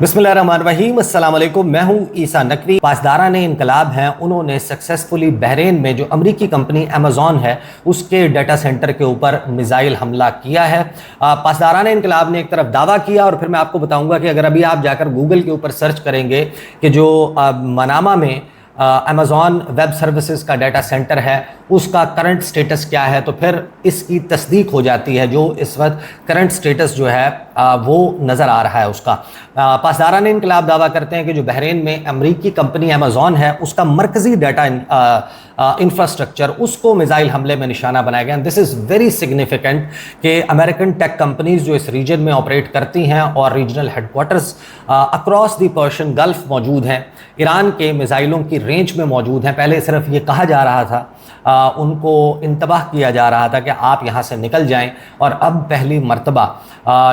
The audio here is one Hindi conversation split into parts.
बिस्मिल्लाहिर्रहमानिर्रहीम, अस्सलाम वालेकुम। मैं हूं ईसा नकवी। पासदारान इनकलाब हैं, उन्होंने सक्सेसफुली बहरीन में जो अमरीकी कंपनी अमेज़ॉन है उसके डाटा सेंटर के ऊपर मिसाइल हमला किया है। पासदारान इनकलाब ने एक तरफ दावा किया और फिर मैं आपको बताऊंगा कि अगर अभी आप जाकर गूगल के ऊपर सर्च करेंगे कि जो मनामा में अमेज़ॉन वेब सर्विसेज का डाटा सेंटर है उसका करंट स्टेटस क्या है, तो फिर इसकी तस्दीक हो जाती है। जो इस वक्त करंट स्टेटस जो है वो नज़र आ रहा है उसका। पासदारान इनकलाब दावा करते हैं कि जो बहरीन में अमरीकी कंपनी अमेज़ॉन है उसका मरकज़ी डाटा इंफ्रास्ट्रक्चर उसको मिसाइल हमले में निशाना बनाया गया। दिस इज़ वेरी सिग्निफिकेंट कि अमेरिकन टेक कंपनीज जो इस रीजन में ऑपरेट करती हैं और regional headquarters across the Persian gulf मौजूद हैं, ईरान के मिसाइलों की रेंज में मौजूद हैं। पहले सिर्फ ये कहा जा रहा था, उनको इंतबाह किया जा रहा था कि आप यहाँ से निकल जाएं, और अब पहली मर्तबा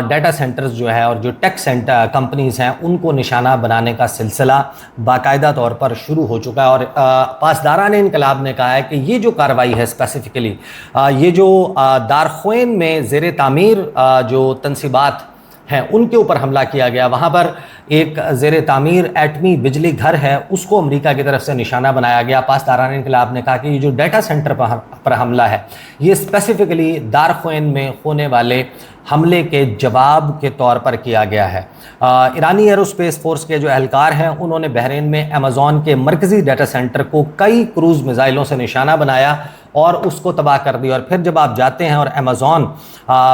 डाटा सेंटर्स जो है और जो टेक सेंटर कंपनीज़ हैं उनको निशाना बनाने का सिलसिला बाकायदा तौर पर शुरू हो चुका है। और पासदारान इनकलाब ने कहा है कि ये जो कार्रवाई है स्पेसिफ़िकली ये जो दारख्वेन में ज़ेर तामीर जो तनसीबात हैं उनके ऊपर हमला किया गया, वहाँ पर एक ज़ेर तामीर एटमी बिजली घर है उसको अमेरिका की तरफ से निशाना बनाया गया। पासदारान इनकलाब ने कहा कि ये जो डाटा सेंटर पर हमला है ये स्पेसिफ़िकली दारख्वेन में होने वाले हमले के जवाब के तौर पर किया गया है। ईरानी एरोस्पेस फोर्स के जो एहलकार हैं उन्होंने बहरीन में अमेज़ॉन के मरकज़ी डाटा सेंटर को कई क्रूज़ मिसाइलों से निशाना बनाया और उसको तबाह कर दिया। और फिर जब आप जाते हैं और अमेज़ॉन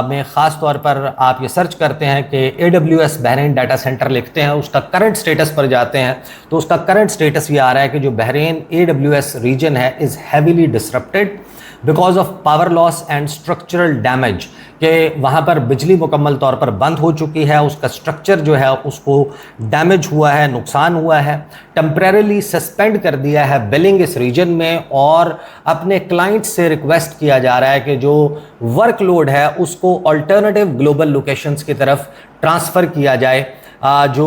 में ख़ास तौर पर आप ये सर्च करते हैं कि AWS बहरीन डाटा सेंटर लिखते हैं, उसका करंट स्टेटस पर जाते हैं तो उसका करंट स्टेटस ये आ रहा है कि जो बहरीन AWS रीजन है is heavily disrupted because of power loss and structural damage, कि वहाँ पर बिजली मुकम्मल तौर पर बंद हो चुकी है, उसका स्ट्रक्चर जो है उसको डैमेज हुआ है, नुकसान हुआ है। टेम्परेरीली सस्पेंड कर दिया है बिलिंग इस रीजन में, और अपने क्लाइंट से रिक्वेस्ट किया जा रहा है कि जो वर्कलोड है उसको अल्टरनेटिव ग्लोबल लोकेशंस की तरफ ट्रांसफ़र किया जाए। जो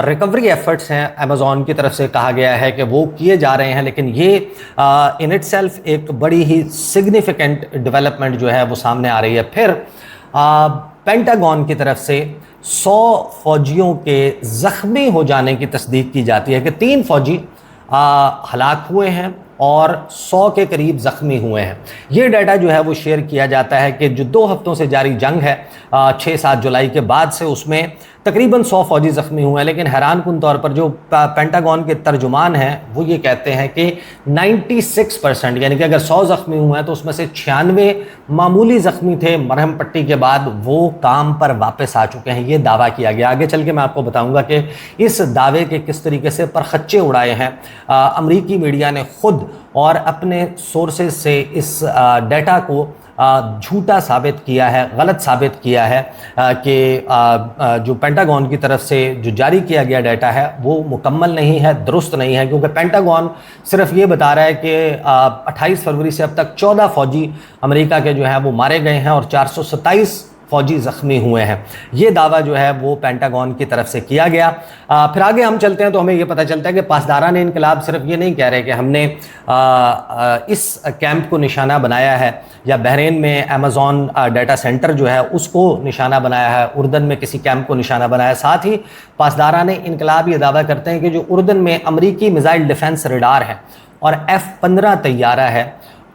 रिकवरी एफर्ट्स हैं अमेज़ॉन की तरफ से कहा गया है कि वो किए जा रहे हैं, लेकिन ये इन इटसेल्फ एक बड़ी ही सिग्निफिकेंट डेवलपमेंट जो है वो सामने आ रही है। फिर पेंटागन की तरफ से 100 फौजियों के ज़ख्मी हो जाने की तस्दीक की जाती है कि 3 फौजी हलाक हुए हैं और 100 के करीब ज़ख्मी हुए हैं। ये डाटा जो है वो शेयर किया जाता है कि जो 2 हफ्तों से जारी जंग है 6-7 जुलाई के बाद से, उसमें तकरीबन 100 फौजी ज़ख्मी हुए हैं। लेकिन हैरानकुन तौर पर जो पेंटागन के तर्जुमान हैं वो ये कहते हैं कि 96% यानी कि अगर 100 ज़ख्मी हुए हैं तो उसमें से 96 मामूली ज़ख्मी थे, मरहम पट्टी के बाद वो काम पर वापस आ चुके हैं। ये दावा किया गया। आगे चल के मैं आपको बताऊंगा कि इस दावे के किस तरीके से परखच्चे उड़ाए हैं अमरीकी मीडिया ने खुद, और अपने सोर्सेज से इस डाटा को झूठा साबित किया है, गलत साबित किया है कि जो पेंटागन की तरफ से जो जारी किया गया डाटा है वो मुकम्मल नहीं है, दुरुस्त नहीं है। क्योंकि पेंटागन सिर्फ ये बता रहा है कि 28 फरवरी से अब तक 14 फौजी अमेरिका के जो हैं वो मारे गए हैं और 427 फौजी ज़ख्मी हुए हैं। ये दावा जो है वो पेंटागन की तरफ से किया गया। फिर आगे हम चलते हैं तो हमें ये पता चलता है कि पासदारान इनकलाब सिर्फ ये नहीं कह रहे कि हमने इस कैंप को निशाना बनाया है या बहरीन में अमेज़ॉन डाटा सेंटर जो है उसको निशाना बनाया है, उर्दन में किसी कैंप को निशाना बनाया है। साथ ही पासदारान इनकलाब ये दावा करते हैं कि जो उर्दन में अमरीकी मिसाइल डिफेंस रडार है और F-15 तैयारा है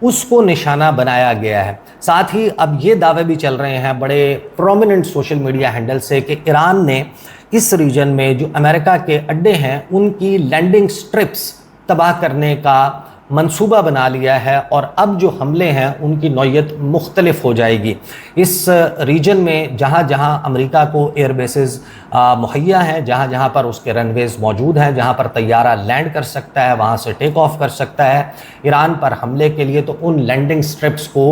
उसको निशाना बनाया गया है। साथ ही अब ये दावे भी चल रहे हैं बड़े प्रोमिनेंट सोशल मीडिया हैंडल से कि ईरान ने इस रीजन में जो अमेरिका के अड्डे हैं उनकी लैंडिंग स्ट्रिप्स तबाह करने का मंसूबा बना लिया है, और अब जो हमले हैं उनकी नौयत मुख्तलिफ हो जाएगी। इस रीजन में जहाँ जहाँ अमेरिका को एयर बेसेस मुहैया हैं, जहाँ जहाँ पर उसके रनवेज़ मौजूद हैं, जहाँ पर तैयारा लैंड कर सकता है, वहाँ से टेक ऑफ कर सकता है ईरान पर हमले के लिए, तो उन लैंडिंग स्ट्रिप्स को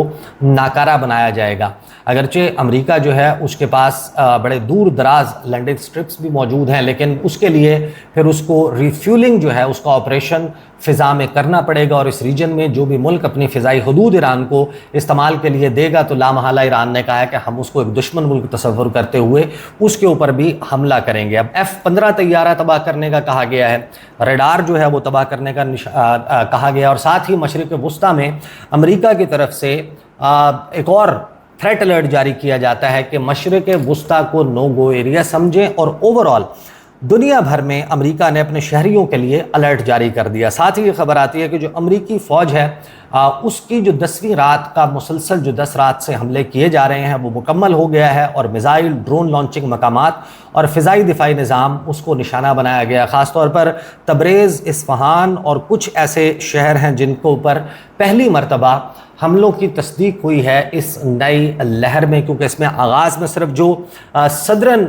नाकारा बनाया जाएगा। अगरचे अमेरिका जो है उसके पास बड़े दूर दराज लैंडिंग स्ट्रिप्स भी मौजूद हैं, लेकिन उसके लिए फिर उसको रिफ्यूलिंग जो है उसका ऑपरेशन फ़िज़ा में करना पड़ेगा, और इस रीजन में जो भी मुल्क अपनी फ़िज़ाई हदूद ईरान को इस्तेमाल के लिए देगा तो लामहला ईरान ने कहा है कि हम उसको एक दुश्मन मुल्क तस्वुर करते हुए उसके ऊपर भी हमला करेंगे। अब F-15 तैयारा तबाह करने का कहा गया है, रडार जो है वो तबाह करने का कहा गया, और साथ ही मशरिक़ वुस्ता में अमेरिका की तरफ से एक और थ्रेट अलर्ट जारी किया जाता है कि मशरिक़ वुस्ता को नो गो एरिया समझें और ओवरऑल दुनिया भर में अमेरिका ने अपने शहरियों के लिए अलर्ट जारी कर दिया। साथ ही ये खबर आती है कि जो अमेरिकी फ़ौज है उसकी जो 10वीं रात का मुसलसल जो 10 रात से हमले किए जा रहे हैं वो मुकम्मल हो गया है और मिसाइल, ड्रोन लॉन्चिंग मकामात और फ़िज़ाई दिफाई निज़ाम उसको निशाना बनाया गया। ख़ासतौर पर तबरेज़, इस्फ़हान और कुछ ऐसे शहर हैं जिनके ऊपर पहली मरतबा हमलों की तस्दीक हुई है इस नई लहर में, क्योंकि इसमें आगाज़ में सिर्फ जो सदरन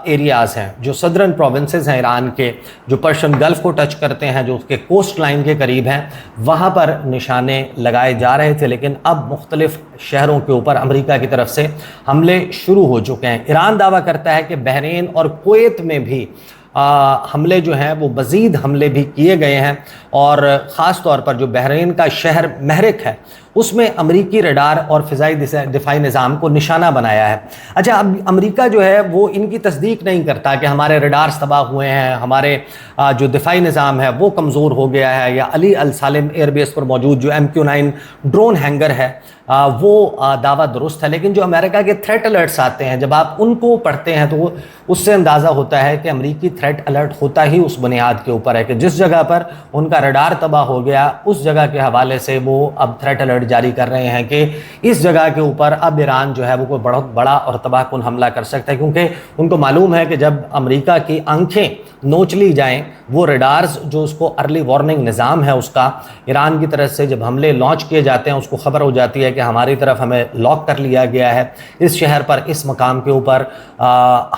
एरियाज़ हैं, जो सदरन प्रोविंसेस हैं ईरान के, जो पर्शियन गल्फ़ को टच करते हैं, जो उसके कोस्ट लाइन के करीब हैं, वहाँ पर निशाने लगाए जा रहे थे। लेकिन अब मुख्तलिफ शहरों के ऊपर अमेरिका की तरफ से हमले शुरू हो चुके हैं। ईरान दावा करता है कि बहरीन और कुवैत में भी हमले जो हैं वो मज़ीद हमले भी किए गए हैं और ख़ास तौर पर जो बहरीन का शहर महरिक है उसमें अमरीकी रडार और फ़िज़ाई दिफाई निज़ाम को निशाना बनाया है। अच्छा, अब अमेरिका जो है वो इनकी तस्दीक नहीं करता कि हमारे रडार्स तबाह हुए हैं, हमारे जो दिफाई निज़ाम है वो कमज़ोर हो गया है, या अली अल सालिम एयरबेस पर मौजूद जो MQ-9 ड्रोन हैंगर है वो दावा दुरुस्त है। लेकिन जो अमेरिका के थ्रेट अलर्ट्स आते हैं, जब आप उनको पढ़ते हैं तो उससे अंदाज़ा होता है कि अमरीकी थ्रेट अलर्ट होता ही उस बुनियाद के ऊपर है कि जिस जगह पर उनका रडार तबाह हो गया उस जगह के हवाले से वो अब थ्रेट अलर्ट जारी कर रहे हैं कि इस जगह के ऊपर अब ईरान जो है वो कोई बहुत बड़ा और तबाहकुन हमला कर सकता है, क्योंकि उनको मालूम है कि जब अमेरिका की आंखें नोच ली जाएं, वो रडार्स जो उसको अर्ली वार्निंग निज़ाम है उसका ईरान की तरफ से जब हमले लॉन्च किए जाते हैं उसको ख़बर हो जाती है कि हमारी तरफ हमें लॉक कर लिया गया है, इस शहर पर इस मकाम के ऊपर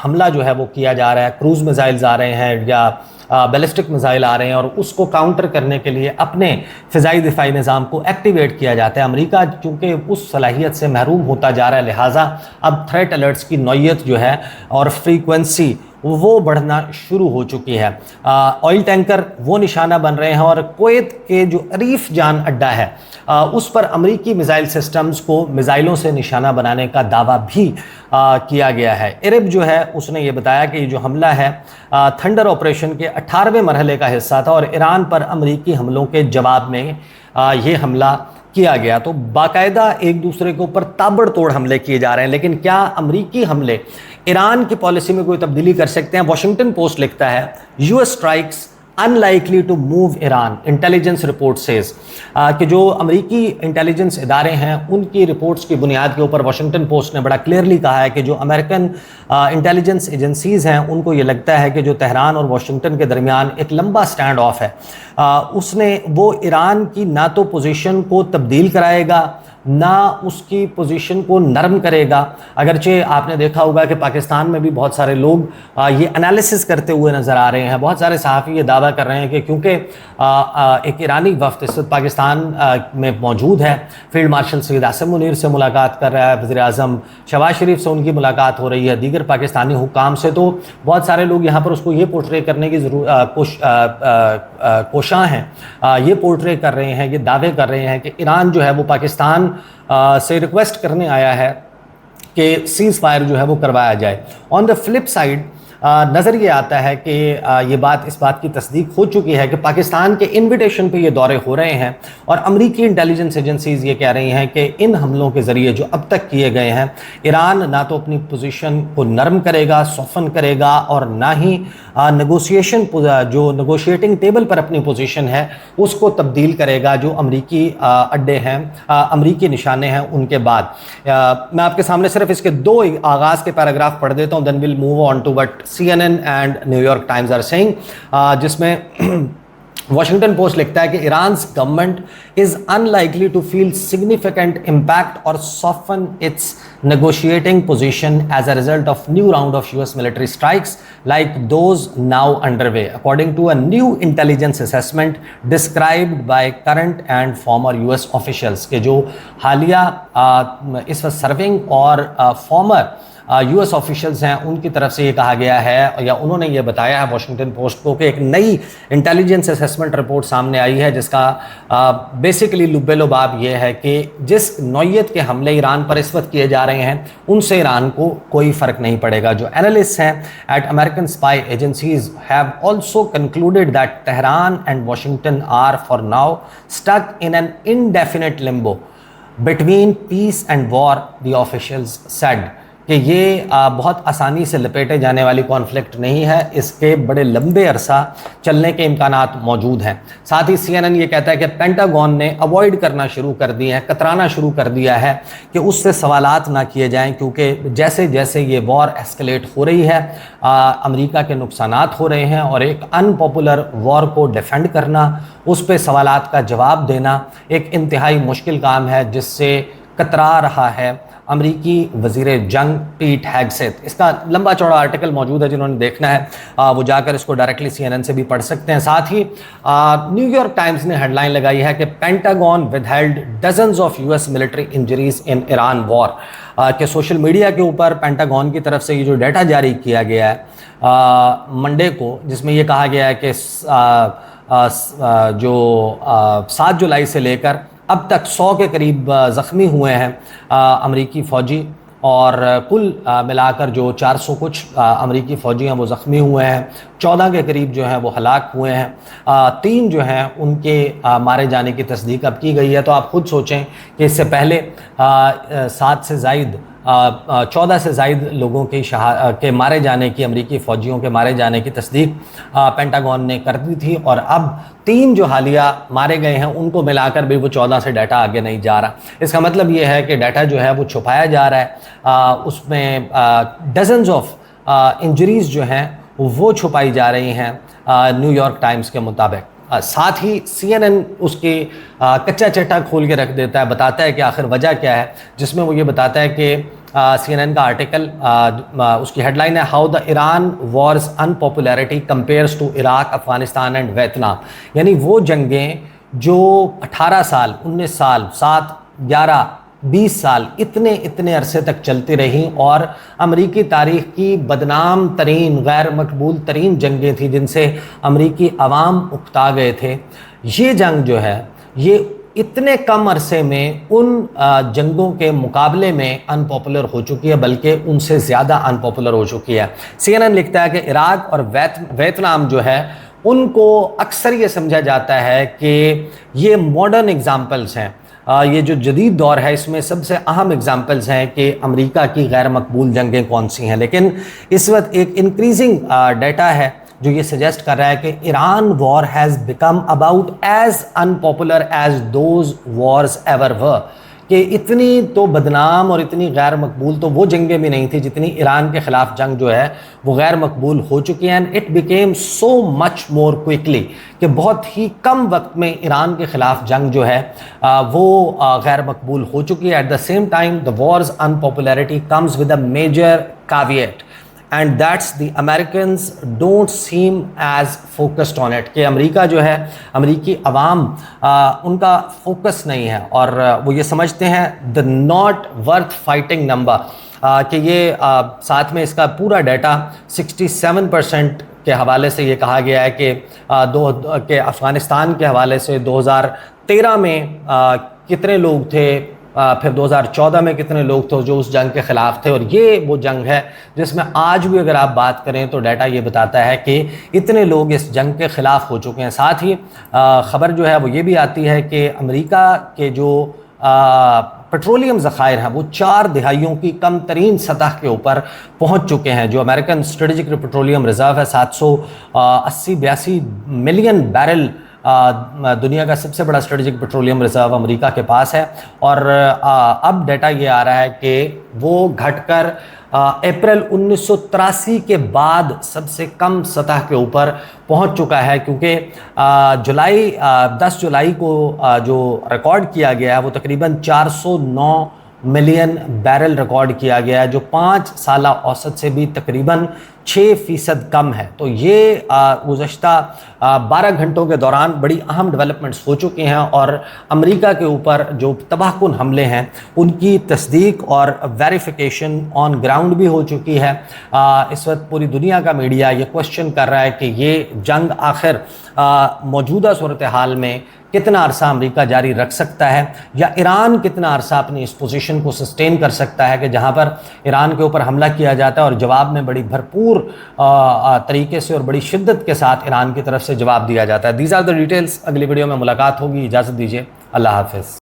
हमला जो है वो किया जा रहा है, क्रूज़ मिसाइल्स आ रहे हैं या बैलिस्टिक मिसाइल आ रहे हैं, और उसको काउंटर करने के लिए अपने फ़िज़ाई दिफाई निज़ाम को एक्टिवेट किया जाता है। अमेरिका चूँकि उस सलाहियत से महरूम होता जा रहा है, लिहाजा अब थ्रेट अलर्ट्स की नौइयत जो है और फ्रीक्वेंसी वो बढ़ना शुरू हो चुकी है। ऑयल टैंकर वो निशाना बन रहे हैं और कुवैत के जो अरीफ जान अड्डा है उस पर अमरीकी मिसाइल सिस्टम्स को मिसाइलों से निशाना बनाने का दावा भी किया गया है। एरब जो है उसने ये बताया कि जो हमला है थंडर ऑपरेशन के 18वें मरहले का हिस्सा था और ईरान पर अमरीकी हमलों के जवाब में ये हमला किया गया। तो बाकायदा एक दूसरे के ऊपर ताबड़तोड़ हमले किए जा रहे हैं। लेकिन क्या अमरीकी हमले ईरान की पॉलिसी में कोई तब्दीली कर सकते हैं? वॉशिंगटन पोस्ट लिखता है, US strikes unlikely to move Iran, intelligence report says, कि जो अमरीकी इंटेलिजेंस इदारे हैं उनकी रिपोर्ट्स की बुनियाद के ऊपर वॉशिंगटन पोस्ट ने बड़ा क्लियरली कहा है कि जो अमेरिकन इंटेलिजेंस एजेंसीज़ हैं उनको ये लगता है कि जो तेहरान और वॉशिंगटन के दरमियान एक लंबा स्टैंड ऑफ है, उसने वो ईरान की ना तो पोजीशन को तब्दील कराएगा ना उसकी पोजीशन को नरम करेगा। अगरचे आपने देखा होगा कि पाकिस्तान में भी बहुत सारे लोग ये एनालिसिस करते हुए नज़र आ रहे हैं, बहुत सारे सहाफ़ी ये दावा कर रहे हैं कि क्योंकि एक ईरानी वफ़द इस वक्त पाकिस्तान में मौजूद है, फील्ड मार्शल सैयद आसिम मुनीर से मुलाकात कर रहा है, वज़ीर आज़म शहबाज शरीफ से उनकी मुलाकात हो रही है, दीगर पाकिस्तानी हुक्काम से, तो बहुत सारे लोग यहाँ पर उसको ये पोर्ट्रे करने की कोशां हैं, ये पोर्ट्रे कर रहे हैं, ये दावे कर रहे हैं कि ईरान जो है वो पाकिस्तान से रिक्वेस्ट करने आया है कि सीज़ फायर जो है वो करवाया जाए। ऑन द फ्लिप साइड नज़र ये आता है कि ये बात इस बात की तस्दीक हो चुकी है कि पाकिस्तान के इन्विटेशन पे ये दौरे हो रहे हैं और अमरीकी इंटेलिजेंस एजेंसीज़ ये कह रही हैं कि इन हमलों के ज़रिए जो अब तक किए गए हैं, ईरान ना तो अपनी पोजीशन को नरम करेगा, सॉफन करेगा, और ना ही नेगोशिएशन जो नेगोशिएटिंग टेबल पर अपनी पोजीशन है उसको तब्दील करेगा जो अमरीकी अड्डे हैं, अमरीकी निशाने हैं उनके बाद। मैं आपके सामने सिर्फ इसके दो आगाज़ के पैराग्राफ पढ़ देता हूँ, then will move on to what CNN and New York Times are saying, जिसमें वॉशिंगटन पोस्ट लिखता है कि Iran's government is unlikely to feel significant impact और soften its negotiating position as a result of new round of US military strikes like those now underway, according to a new intelligence assessment described by current and former US officials, के जो हालिया इस वक्त सर्विंग और फॉर्मर यूएस ऑफिशियल्स हैं उनकी तरफ से ये कहा गया है, या उन्होंने ये बताया है वॉशिंगटन पोस्ट को, कि एक नई इंटेलिजेंस असेसमेंट रिपोर्ट सामने आई है जिसका बेसिकली लुब्बे-लुबाब ये है कि जिस नौइयत के हमले ईरान पर इस वक्त किए जा रहे हैं उनसे ईरान को कोई फ़र्क नहीं पड़ेगा। जो एनालिस्ट हैं at American spy agencies have also concluded that Tehran and Washington are for now stuck in an indefinite limbo between peace and war, the officials said, कि ये बहुत आसानी से लपेटे जाने वाली कॉन्फ्लिक्ट नहीं है, इसके बड़े लंबे अरसा चलने के इम्कानात मौजूद हैं। साथ ही CNN ये कहता है कि पेंटागन ने अवॉइड करना शुरू कर दिए हैं, कतराना शुरू कर दिया है कि उससे सवालात ना किए जाएं, क्योंकि जैसे जैसे ये वॉर एस्केलेट हो रही है अमेरिका के नुकसानात हो रहे हैं, और एक अनपॉपुलर वॉर को डिफेंड करना, उस पर सवालात का जवाब देना एक इंतहाई मुश्किल काम है, जिससे कतरा रहा है अमरीकी वज़ीर जंग पीट हेगसेथ। इसका लंबा चौड़ा आर्टिकल मौजूद है, जिन्होंने देखना है वो जाकर इसको डायरेक्टली CNN से भी पढ़ सकते हैं। साथ ही न्यूयॉर्क टाइम्स ने हेडलाइन लगाई है कि pentagon withheld dozens of US military injuries in Iran war, कि सोशल मीडिया के ऊपर पेंटागन की तरफ से ये जो डाटा जारी किया गया है मंडे को, जिसमें ये कहा गया है कि जो 7 जुलाई से लेकर अब तक 100 के करीब ज़ख्मी हुए हैं अमरीकी फ़ौजी, और कुल मिलाकर जो 400 कुछ अमरीकी फ़ौजी हैं वो ज़ख्मी हुए हैं। 14 के करीब जो हैं वो हलाक हुए हैं। 3 जो हैं उनके मारे जाने की तस्दीक अब की गई है। तो आप खुद सोचें कि इससे पहले 7 से ज़ायद 14 से ज़ायद लोगों के मारे जाने की, अमरीकी फ़ौजियों के मारे जाने की तस्दीक पेंटागन ने कर दी थी, और अब 3 जो हालिया मारे गए हैं उनको मिलाकर भी वो 14 से डाटा आगे नहीं जा रहा। इसका मतलब ये है कि डाटा जो है वो छुपाया जा रहा है, उसमें डजन्स ऑफ इंजरीज़ जो हैं वो छुपाई जा रही हैं न्यूयॉर्क टाइम्स के मुताबिक। साथ ही CNN उसके कच्चा चट्टा खोल के रख देता है, बताता है कि आखिर वजह क्या है, जिसमें वो ये बताता है कि CNN का आर्टिकल, उसकी हेडलाइन है how the Iran war's unpopularity compares to Iraq, Afghanistan and Vietnam. यानी वो जंगें जो 18 साल, 19 साल, 7, 11, 20 साल इतने अरसे तक चलती रहीं, और अमरीकी तारीख़ की बदनाम तरीन, गैर मकबूल तरीन जंगें थी, जिनसे अमरीकी अवाम उकता गए थे। ये जंग जो है ये इतने कम अरसे में उन जंगों के मुकाबले में अनपॉपुलर हो चुकी है, बल्कि उनसे ज़्यादा अनपॉपुलर हो चुकी है। CNN लिखता है कि इराक और वियतनाम जो है उनको अक्सर ये समझा जाता है कि ये मॉडर्न एग्ज़ाम्पल्स हैं, ये जो जदीद दौर है इसमें सबसे अहम एग्जाम्पल्स हैं कि अमेरिका की गैर मकबूल जंगें कौन सी हैं। लेकिन इस वक्त एक इंक्रीजिंग डाटा है जो ये सजेस्ट कर रहा है कि Iran war has become about as unpopular as those wars ever were, कि इतनी तो बदनाम और इतनी गैर मकबूल तो वो जंगें भी नहीं थी जितनी ईरान के ख़िलाफ़ जंग जो है वो गैर मकबूल हो चुकी है। And it became so much more quickly, कि बहुत ही कम वक्त में ईरान के ख़िलाफ़ जंग जो है वो गैर मकबूल हो चुकी है। At the same time the war's unpopularity comes with a major caveat, and that's the Americans don't seem as focused on it, कि अमेरिका जो है, अमेरिकी अवाम उनका फोकस नहीं है, और वो ये समझते हैं the not worth fighting number, कि ये साथ में इसका पूरा डाटा 67% के हवाले से ये कहा गया है कि के अफ़गानिस्तान के हवाले से 2013 में कितने लोग थे, फिर 2014 में कितने लोग थे जो उस जंग के ख़िलाफ़ थे, और ये वो जंग है जिसमें आज भी अगर आप बात करें तो डाटा ये बताता है कि इतने लोग इस जंग के ख़िलाफ़ हो चुके हैं। साथ ही ख़बर जो है वो ये भी आती है कि अमेरिका के जो पेट्रोलियम ज़खायर हैं वो 4 दिहाइयों की कम तरीन सतह के ऊपर पहुँच चुके हैं। जो अमेरिकन स्ट्रेटेजिक पेट्रोलियम रिज़र्व है 780-82 मिलियन बैरल दुनिया का सबसे बड़ा स्ट्रेटेजिक पेट्रोलियम रिज़र्व अमेरिका के पास है, और अब डाटा ये आ रहा है कि वो घटकर अप्रैल 1983 के बाद सबसे कम सतह के ऊपर पहुंच चुका है, क्योंकि 10 जुलाई को जो रिकॉर्ड किया गया है वो तकरीबन 409 मिलियन बैरल रिकॉर्ड किया गया है, जो 5 साला औसत से भी तकरीबन 6% कम है। तो ये गुज़श्ता 12 घंटों के दौरान बड़ी अहम डेवलपमेंट्स हो चुकी हैं, और अमेरिका के ऊपर जो तबाहकुन हमले हैं उनकी तस्दीक और वेरिफिकेशन ऑन ग्राउंड भी हो चुकी है। इस वक्त पूरी दुनिया का मीडिया ये क्वेश्चन कर रहा है कि ये जंग आखिर मौजूदा सूरत हाल में कितना अरसा अमेरिका जारी रख सकता है, या ईरान कितना अरसा अपनी इस पोजीशन को सस्टेन कर सकता है कि जहां पर ईरान के ऊपर हमला किया जाता है और जवाब में बड़ी भरपूर तरीके से और बड़ी शिद्दत के साथ ईरान की तरफ से जवाब दिया जाता है। These are the details. अगली वीडियो में मुलाकात होगी। इजाज़त दीजिए। अल्लाह हाफ़िज़।